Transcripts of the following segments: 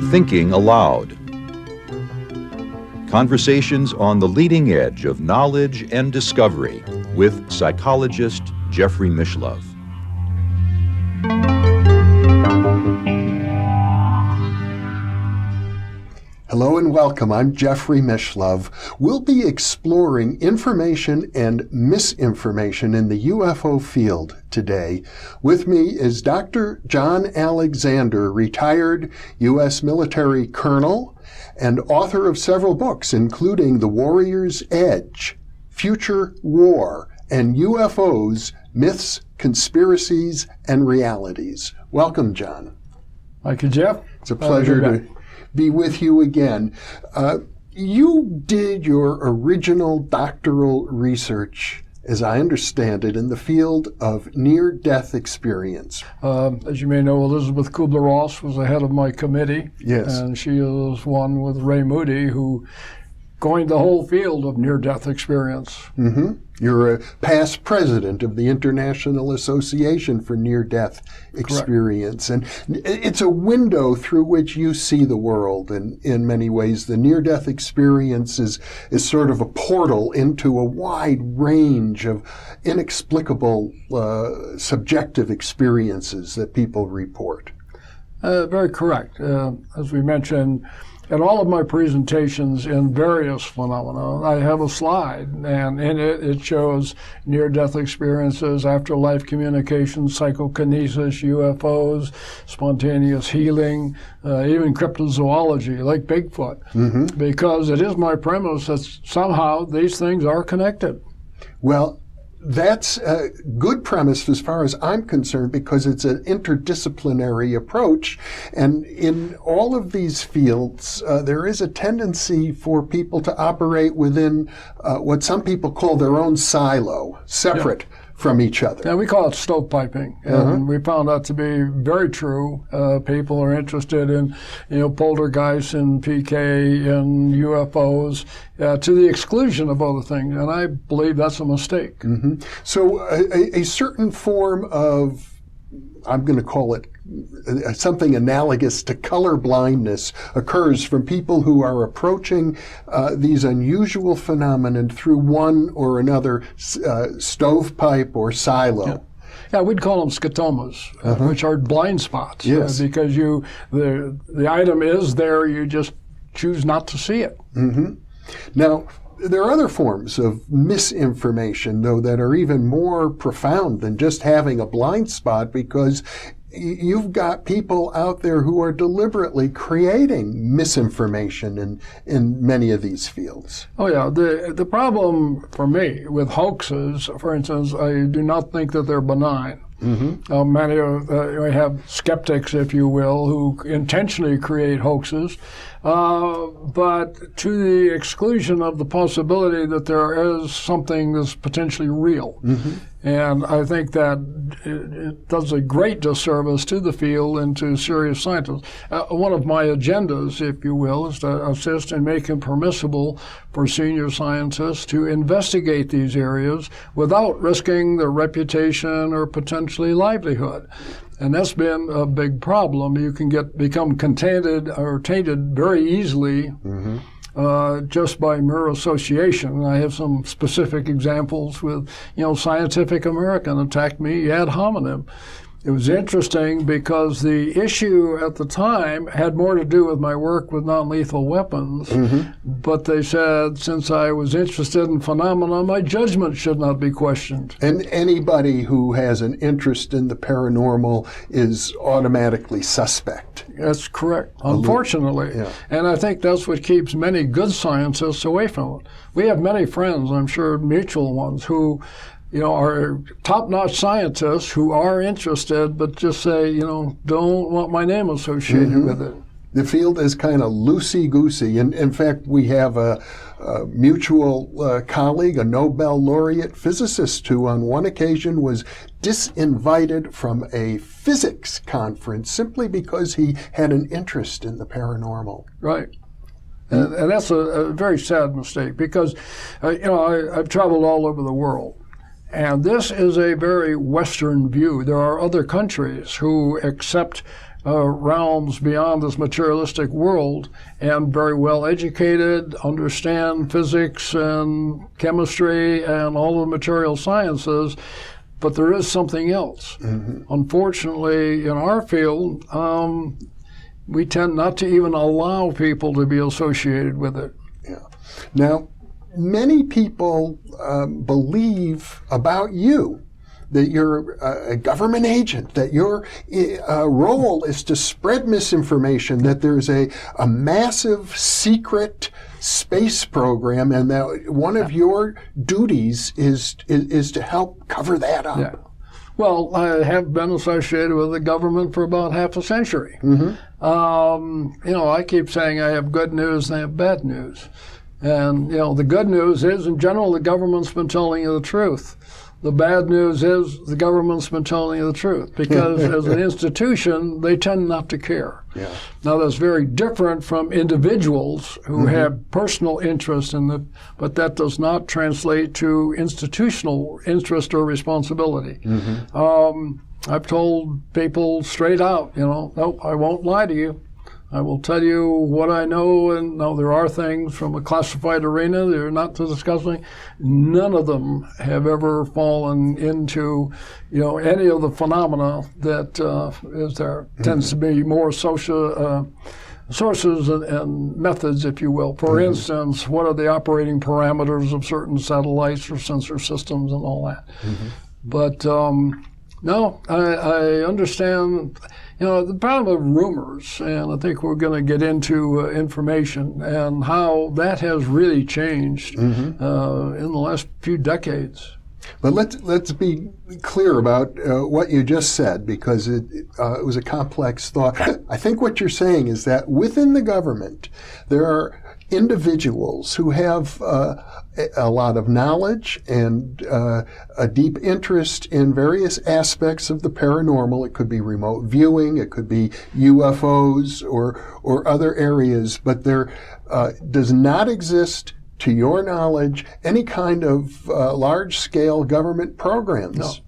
Thinking Aloud. Conversations on the leading edge of knowledge and discovery with psychologist Jeffrey Mishlove. Hello and welcome. I'm Jeffrey Mishlove. We'll be exploring information and misinformation in the UFO field today. With me is Dr. John Alexander, retired U.S. military colonel and author of several books, including The Warrior's Edge, Future War, and UFOs, Myths, Conspiracies, and Realities. Welcome, John. Thank you, Jeff. It's a pleasure to be with you again. You did your original doctoral research, as I understand it, in the field of near-death experience. As you may know, Elizabeth Kubler-Ross was the head of my committee. Yes. And she is one with Ray Moody who coined the whole field of near-death experience. Mm-hmm. You're a past president of the International Association for Near-Death Experience. Correct. And it's a window through which you see the world in many ways. The near-death experience is sort of a portal into a wide range of inexplicable subjective experiences that people report. Very correct. As we mentioned, in all of my presentations in various phenomena, I have a slide, and in it shows near-death experiences, afterlife communication, psychokinesis, UFOs, spontaneous healing, even cryptozoology, like Bigfoot, because it is my premise that somehow these things are connected. Well, that's a good premise as far as I'm concerned, because it's an interdisciplinary approach. And in all of these fields, there is a tendency for people to operate within what some people call their own silo, separate from each other. Yeah, we call it stovepiping, and we found that to be very true. People are interested in, poltergeists and PK and UFOs to the exclusion of other things, and I believe that's a mistake. So a certain form of, I'm going to call it something analogous to color blindness, occurs from people who are approaching these unusual phenomena through one or another stovepipe or silo. Yeah, we'd call them scotomas, which are blind spots. Yes. Because the item is there, you just choose not to see it. Now, there are other forms of misinformation, though, that are even more profound than just having a blind spot, because you've got people out there who are deliberately creating misinformation in many of these fields. Oh yeah, the problem for me with hoaxes, for instance, I do not think that they're benign. Many of we have skeptics, if you will, who intentionally create hoaxes, but to the exclusion of the possibility that there is something that's potentially real. And I think that it does a great disservice to the field and to serious scientists. One of my agendas, if you will, is to assist in making permissible for senior scientists to investigate these areas without risking their reputation or potentially livelihood. And that's been a big problem. You can become tainted very easily just by mere association. I have some specific examples with, Scientific American attacked me ad hominem. It was interesting because the issue at the time had more to do with my work with non-lethal weapons, but they said since I was interested in phenomena, my judgment should not be questioned. And anybody who has an interest in the paranormal is automatically suspect. That's correct, unfortunately. And I think that's what keeps many good scientists away from it. We have many friends, I'm sure mutual ones, who are top-notch scientists who are interested, but just say, don't want my name associated with it. The field is kind of loosey-goosey. And in fact, we have a mutual colleague, a Nobel laureate physicist, who on one occasion was disinvited from a physics conference simply because he had an interest in the paranormal. Right. And that's a very sad mistake because, I've traveled all over the world. And this is a very Western view. There are other countries who accept realms beyond this materialistic world and very well educated, understand physics and chemistry and all the material sciences, but there is something else. Unfortunately, in our field, we tend not to even allow people to be associated with it. Yeah. Now, many people believe about you that you're a government agent, that your role is to spread misinformation, that there's a massive secret space program, and that one of your duties is to help cover that up. Yeah. Well, I have been associated with the government for about half a century. I keep saying I have good news and I have bad news. And, the good news is, in general, the government's been telling you the truth. The bad news is the government's been telling you the truth, because as an institution, they tend not to care. Yeah. Now, that's very different from individuals who have personal interest in it, but that does not translate to institutional interest or responsibility. I've told people straight out, nope, I won't lie to you. I will tell you what I know, and no, there are things from a classified arena that are not discussing. None of them have ever fallen into, any of the phenomena that is there. Tends to be more social sources and methods, if you will. For instance, what are the operating parameters of certain satellites or sensor systems and all that. But no, I understand. The problem of rumors, and I think we're going to get into information and how that has really changed in the last few decades. But let's be clear about what you just said, because it was a complex thought. I think what you're saying is that within the government, there are individuals who have a lot of knowledge and a deep interest in various aspects of the paranormal. It could be remote viewing, it could be UFOs or other areas, but there does not exist, to your knowledge, any kind of large-scale government programs.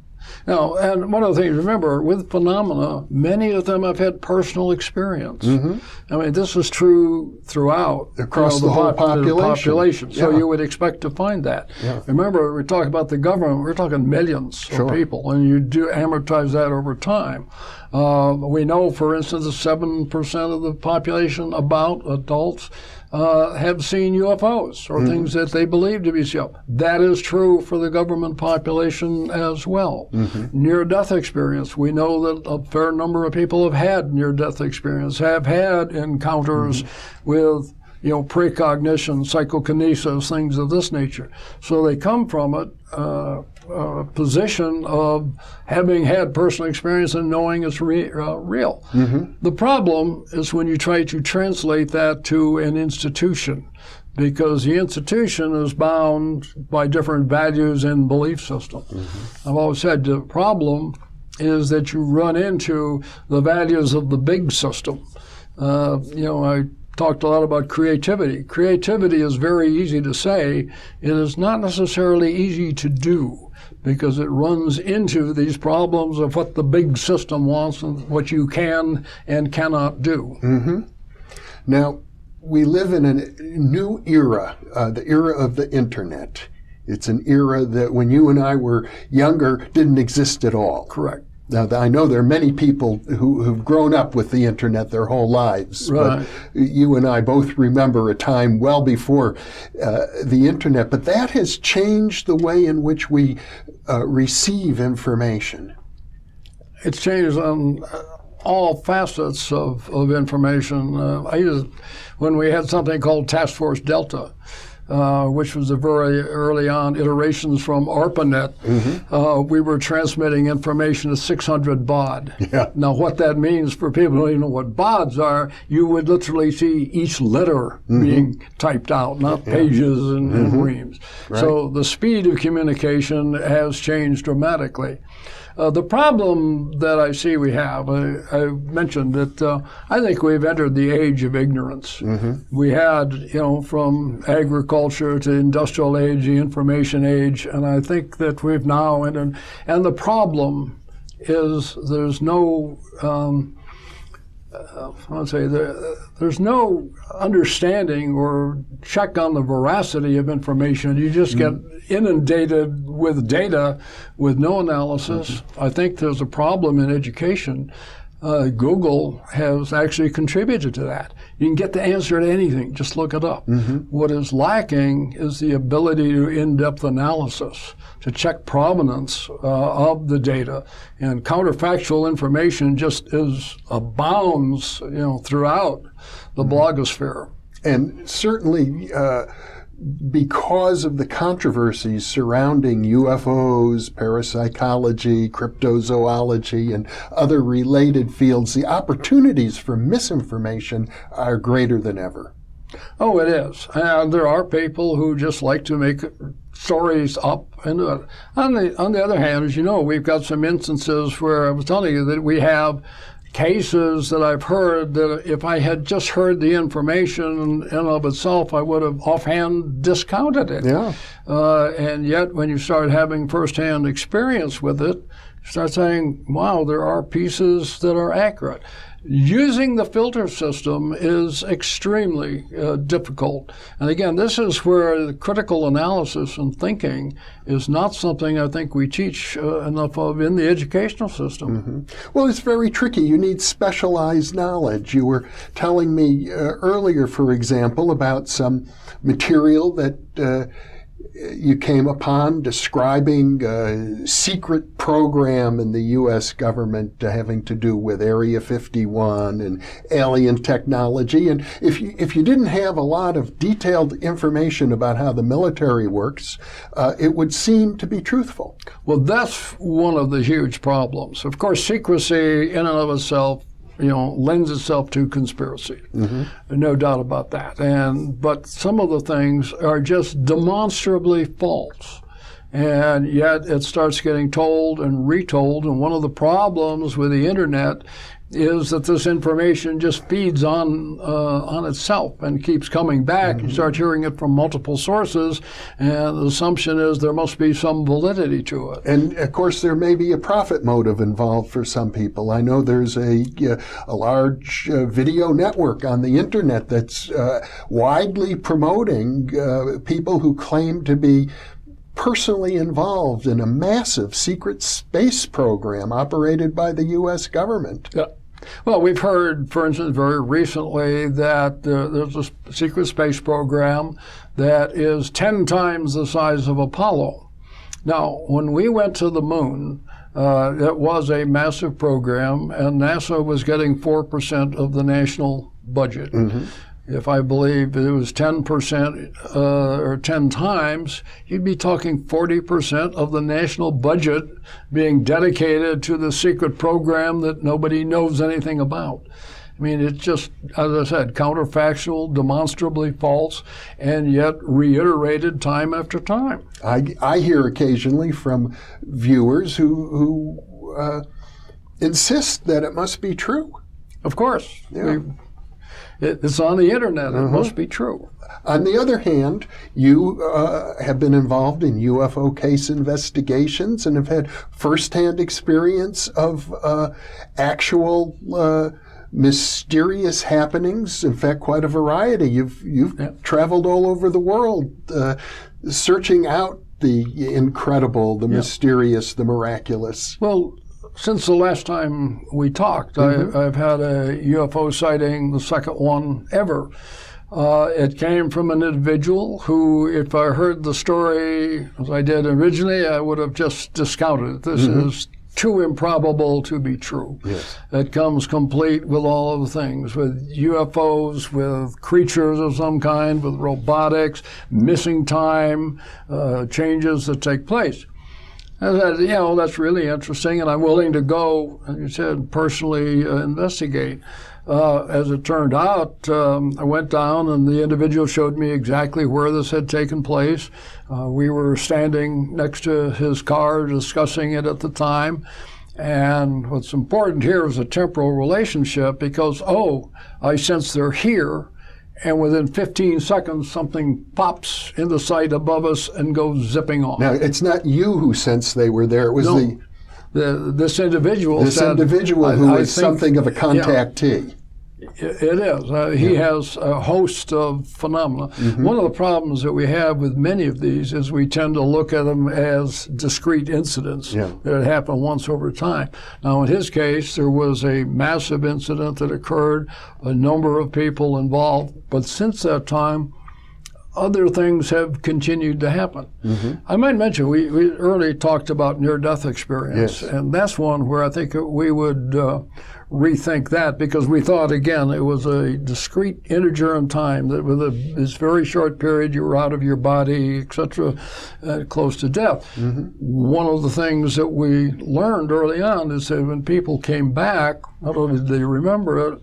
No, and one of the things, remember, with phenomena, many of them have had personal experience. I mean, this is true throughout. Across the whole population. So you would expect to find that. Remember, we're talking about the government, we're talking millions of people, and you do amortize that over time. We know, for instance, that 7% of the population, about adults, have seen UFOs or things that they believe to be UFOs. That is true for the government population as well. Near-death experience. We know that a fair number of people have had near-death experience, have had encounters with precognition, psychokinesis, things of this nature. So they come from it position of having had personal experience and knowing it's real. The problem is when you try to translate that to an institution, because the institution is bound by different values and belief systems. I've always said the problem is that you run into the values of the big system. I talked a lot about creativity. Creativity is very easy to say. It is not necessarily easy to do, because it runs into these problems of what the big system wants and what you can and cannot do. Now, we live in a new era, the era of the internet. It's an era that when you and I were younger didn't exist at all. Correct. Now, I know there are many people who've grown up with the internet their whole lives, but you and I both remember a time well before the internet. But that has changed the way in which we receive information. It's changed on all facets of information. When we had something called Task Force Delta, which was the very early on iterations from ARPANET, we were transmitting information at 600 baud. Now, what that means for people who don't even know what bauds are, you would literally see each letter being typed out, not pages and reams. So the speed of communication has changed dramatically. The problem that I see we have, I mentioned that I think we've entered the age of ignorance. We had, from agriculture to industrial age, the information age, and I think that we've now entered. And the problem is there's no there's no understanding or check on the veracity of information. You just get inundated with data with no analysis. I think there's a problem in education. Google has actually contributed to that. You can get the answer to anything, just look it up. What is lacking is the ability to in-depth analysis, to check provenance of the data. And counterfactual information just abounds, throughout the blogosphere. And certainly, because of the controversies surrounding UFOs, parapsychology, cryptozoology, and other related fields, the opportunities for misinformation are greater than ever. Oh, it is. And there are people who just like to make stories up. And on the other hand, as you know, we've got some instances where I was telling you that we have cases that I've heard that if I had just heard the information in and of itself, I would have offhand discounted it. Yeah. And yet, when you start having firsthand experience with it, you start saying, wow, there are pieces that are accurate. Using the filter system is extremely difficult. And again, this is where the critical analysis and thinking is not something I think we teach enough of in the educational system. Well, it's very tricky. You need specialized knowledge. You were telling me earlier, for example, about some material that you came upon describing a secret program in the U.S. government having to do with Area 51 and alien technology. And if you didn't have a lot of detailed information about how the military works, it would seem to be truthful. Well, that's one of the huge problems. Of course, secrecy in and of itself lends itself to conspiracy. No doubt about that. But some of the things are just demonstrably false. And yet it starts getting told and retold. And one of the problems with the internet is that this information just feeds on itself and keeps coming back. You start hearing it from multiple sources, and the assumption is there must be some validity to it. And of course, there may be a profit motive involved for some people. I know there's a large video network on the internet that's widely promoting people who claim to be personally involved in a massive secret space program operated by the U.S. government. Yeah. Well, we've heard, for instance, very recently that there's a secret space program that is 10 times the size of Apollo. Now, when we went to the moon, it was a massive program, and NASA was getting 4% of the national budget. If I believe it was 10% or 10 times, you'd be talking 40% of the national budget being dedicated to the secret program that nobody knows anything about. I mean, it's just, as I said, counterfactual, demonstrably false, and yet reiterated time after time. I hear occasionally from viewers who insist that it must be true. Of course. Yeah. It's on the internet. It must be true. On the other hand, you have been involved in UFO case investigations and have had firsthand experience of actual mysterious happenings. In fact, quite a variety. You've traveled all over the world searching out the incredible, the mysterious, the miraculous. Well, since the last time we talked, I've had a UFO sighting, the second one ever. It came from an individual who, if I heard the story as I did originally, I would have just discounted it. This is too improbable to be true. Yes. It comes complete with all of the things, with UFOs, with creatures of some kind, with robotics, missing time, changes that take place. I said, that's really interesting, and I'm willing to go, as you said, personally investigate. As it turned out, I went down and the individual showed me exactly where this had taken place. We were standing next to his car discussing it at the time. And what's important here is a temporal relationship because, I sense they're here. And within 15 seconds, something pops into sight above us and goes zipping off. Now, it's not you who sensed they were there. It was this individual. This individual who was something of a contactee. It is. He has a host of phenomena. Mm-hmm. One of the problems that we have with many of these is we tend to look at them as discrete incidents that happen once over time. Now, in his case, there was a massive incident that occurred, a number of people involved, but since that time, other things have continued to happen. Mm-hmm. I might mention, we earlier talked about near-death experience, and that's one where I think we would rethink that because we thought, again, it was a discrete integer in time that with this very short period you were out of your body, etc., close to death. Mm-hmm. One of the things that we learned early on is that when people came back, not only did they remember it,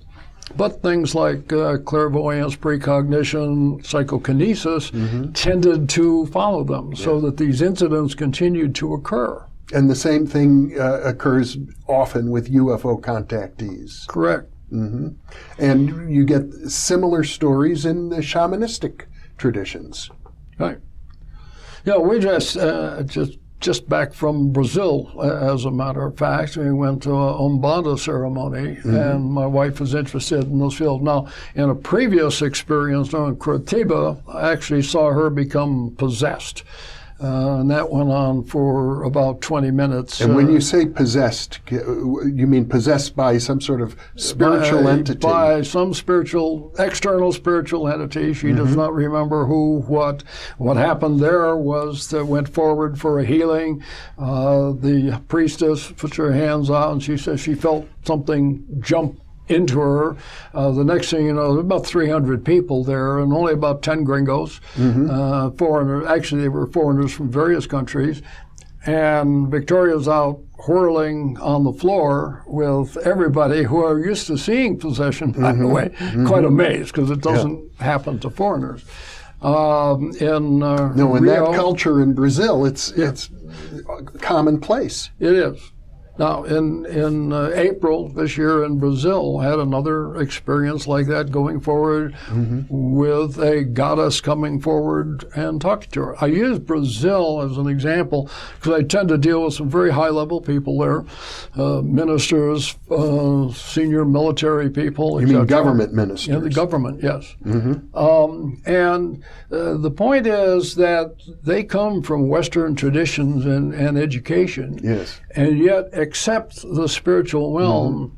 but things like clairvoyance, precognition, psychokinesis tended to follow them so that these incidents continued to occur. And the same thing occurs often with UFO contactees. Correct. Mm-hmm. And you get similar stories in the shamanistic traditions. Right. Yeah, we just back from Brazil, as a matter of fact. We went to a Umbanda ceremony, and my wife was interested in those fields. Now, in a previous experience in Curitiba, I actually saw her become possessed. And that went on for about 20 minutes. And when you say possessed, you mean possessed by some sort of spiritual entity? By some external spiritual entity. She does not remember who, what. What happened there was that went forward for a healing. The priestess put her hands out, and she says she felt something jump into her. The next thing you know, there were about 300 people there and only about 10 gringos, foreigners. Actually, they were foreigners from various countries. And Victoria's out whirling on the floor with everybody who are used to seeing possession, by the way, quite amazed because it doesn't happen to foreigners. In Rio, that culture in Brazil, it's commonplace. It is. Now, in April this year in Brazil, I had another experience like that going forward with a goddess coming forward and talking to her. I use Brazil as an example because I tend to deal with some very high-level people there, ministers, senior military people. You mean government ministers? Yeah, the government, yes. And the point is that they come from Western traditions and education. Yes. And yet accept the spiritual realm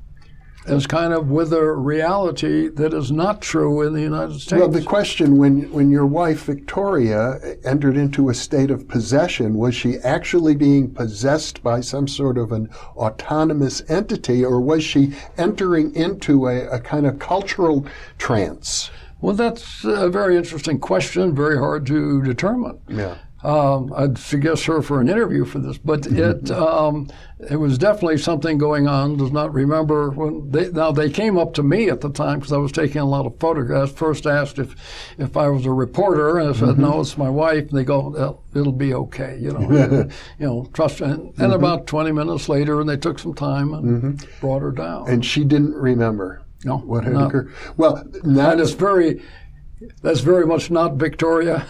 as kind of with a reality that is not true in the United States. Well, the question, when your wife, Victoria, entered into a state of possession, was she actually being possessed by some sort of an autonomous entity, or was she entering into a kind of cultural trance? Well, that's a very interesting question, very hard to determine. Yeah. I'd suggest her for an interview for this, but it was definitely something going on. Does not remember when they came up to me at the time because I was taking a lot of photographs. First asked if I was a reporter, and I said no, it's my wife. And they go, well, it'll be okay, trust. And about 20 minutes later, and they took some time and brought her down. And she didn't remember what had occurred. Well, that's very much not Victoria,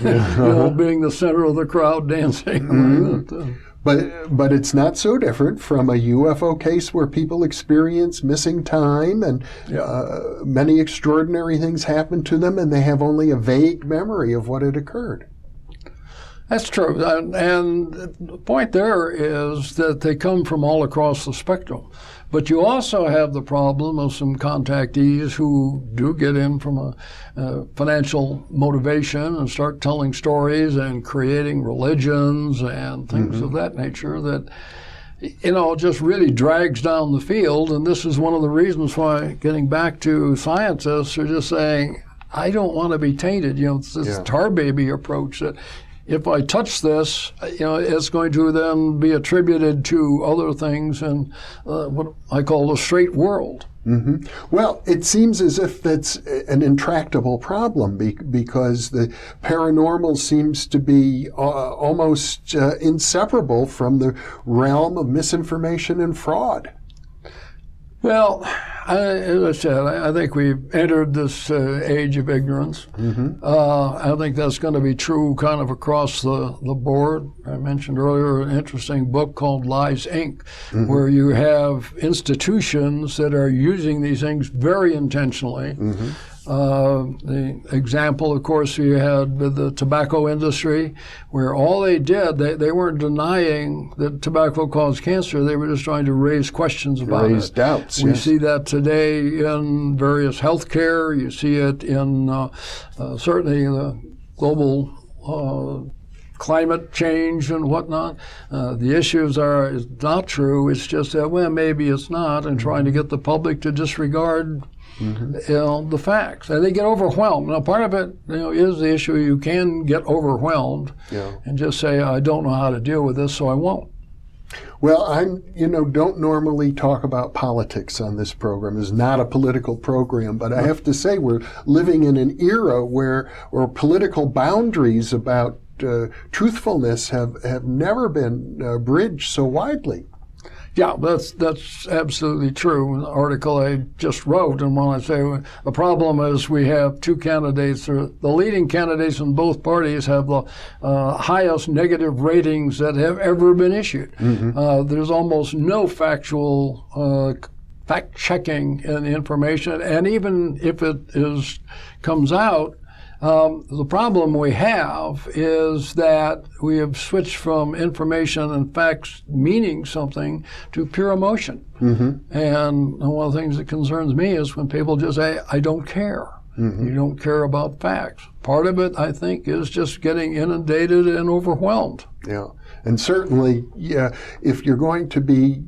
being the center of the crowd dancing. But it's not so different from a UFO case where people experience missing time and many extraordinary things happen to them and they have only a vague memory of what had occurred. That's true. And the point there is that they come from all across the spectrum. But you also have the problem of some contactees who do get in from a financial motivation and start telling stories and creating religions and things of that nature that, just really drags down the field. And this is one of the reasons why, getting back to scientists, are just saying, I don't want to be tainted. It's this tar baby approach that if I touch this, it's going to then be attributed to other things in what I call the straight world. Well, it seems as if that's an intractable problem because the paranormal seems to be almost inseparable from the realm of misinformation and fraud. Well, as I said, I think we've entered this age of ignorance. I think that's going to be true kind of across the board. I mentioned earlier an interesting book called Lies, Inc., where you have institutions that are using these things very intentionally. The example, of course, you had with the tobacco industry, where all they did, they weren't denying that tobacco caused cancer. They were just trying to raise questions about it. Raise doubts, We yes. see that today in various healthcare. You see it in certainly the global climate change and whatnot. The issues are it's not true. It's just that, well, maybe it's not, and trying to get the public to disregard the facts. And they get overwhelmed. Now, part of it is the issue. You can get overwhelmed and just say, I don't know how to deal with this, so I won't. Well, don't normally talk about politics on this program. It's not a political program, but I have to say we're living in an era where political boundaries about truthfulness have never been bridged so widely. Yeah, that's absolutely true. The article I just wrote, and when I say the problem is we have two candidates, or the leading candidates in both parties have the highest negative ratings that have ever been issued. There's almost no factual fact-checking in the information, and even if it comes out, the problem we have is that we have switched from information and facts meaning something to pure emotion. And one of the things that concerns me is when people just say, I don't care. You don't care about facts. Part of it, I think, is just getting inundated and overwhelmed. Yeah, and certainly, if you're going to be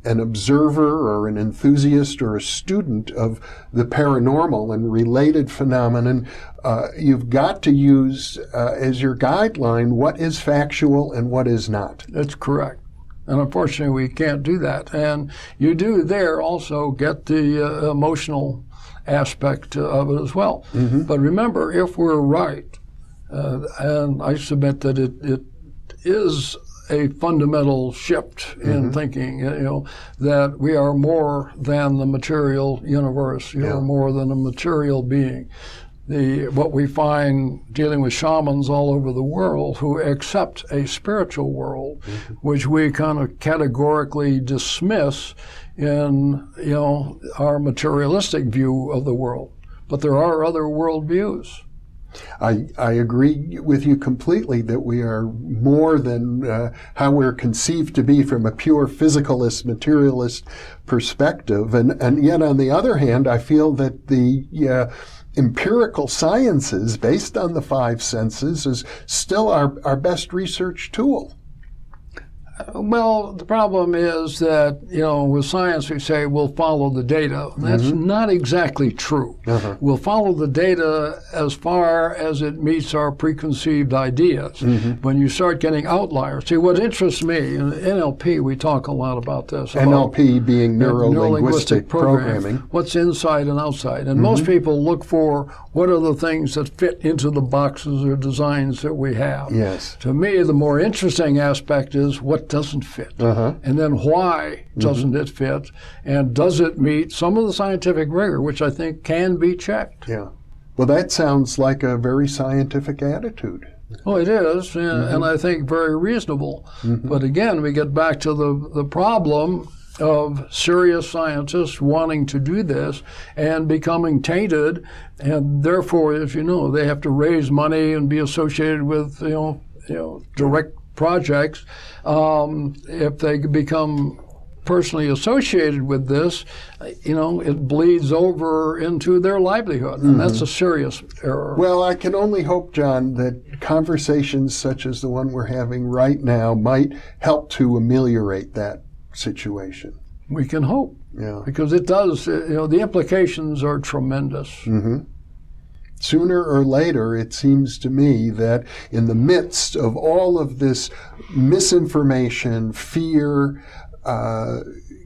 an observer or an enthusiast or a student of the paranormal and related phenomenon, you've got to use as your guideline what is factual and what is not. That's correct. And unfortunately, we can't do that. And you do there also get the emotional aspect of it as well. But remember, if we're right, and I submit that it is a fundamental shift in thinking, that we are more than the material universe. You're more than a material being. What we find dealing with shamans all over the world who accept a spiritual world, which we kind of categorically dismiss in our materialistic view of the world. But there are other worldviews. I agree with you completely that we are more than how we're conceived to be from a pure physicalist, materialist perspective. And yet, on the other hand, I feel that the empirical sciences, based on the five senses, is still our best research tool. Well, the problem is that, with science we say we'll follow the data. That's not exactly true. We'll follow the data as far as it meets our preconceived ideas. When you start getting outliers. See, what interests me, in NLP we talk a lot about this. NLP being neuro-linguistic programming. What's inside and outside. And most people look for what are the things that fit into the boxes or designs that we have. Yes. To me, the more interesting aspect is what doesn't fit, and then why doesn't it fit, and does it meet some of the scientific rigor, which I think can be checked. Yeah. Well, that sounds like a very scientific attitude. Oh, it is, and I think very reasonable. But again, we get back to the problem of serious scientists wanting to do this and becoming tainted, and therefore, as you know, they have to raise money and be associated with direct projects. If they become personally associated with this, it bleeds over into their livelihood, and that's a serious error. Well, I can only hope, John, that conversations such as the one we're having right now might help to ameliorate that situation. We can hope, because it does. The implications are tremendous. Sooner or later, it seems to me that in the midst of all of this misinformation, fear,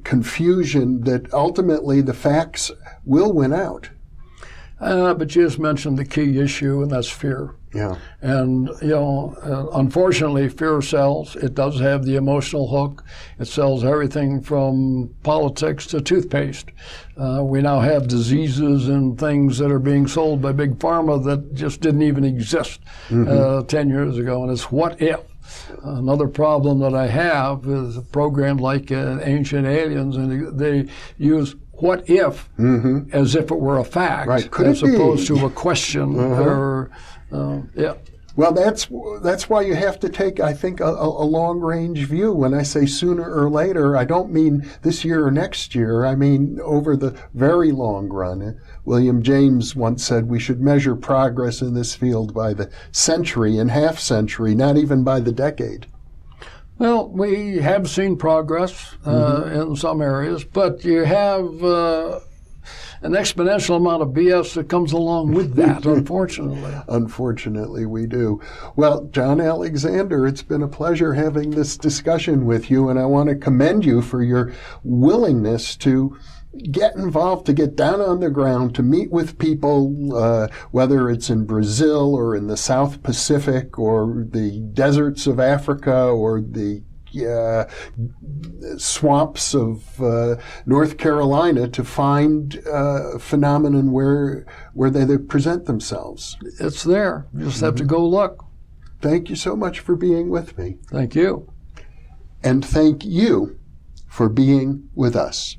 confusion that ultimately the facts will win out. But you just mentioned the key issue, and that's fear. Yeah. And, unfortunately, fear sells. It does have the emotional hook. It sells everything from politics to toothpaste. We now have diseases and things that are being sold by Big Pharma that just didn't even exist 10 years ago. And it's what if? Another problem that I have is a program like Ancient Aliens, and they use what if as if it were a fact, right. Could as it be? Opposed to a question or yeah. Well, that's why you have to take, I think, a long-range view. When I say sooner or later, I don't mean this year or next year. I mean over the very long run. William James once said we should measure progress in this field by the century and half century, not even by the decade. Well, we have seen progress in some areas, but you have an exponential amount of BS that comes along with that, unfortunately. Unfortunately, we do. Well, John Alexander, it's been a pleasure having this discussion with you, and I want to commend you for your willingness to get involved, to get down on the ground, to meet with people, whether it's in Brazil or in the South Pacific or the deserts of Africa or the swamps of North Carolina, to find a phenomenon where they present themselves. It's there. You just have to go look. Thank you so much for being with me. Thank you. And thank you for being with us.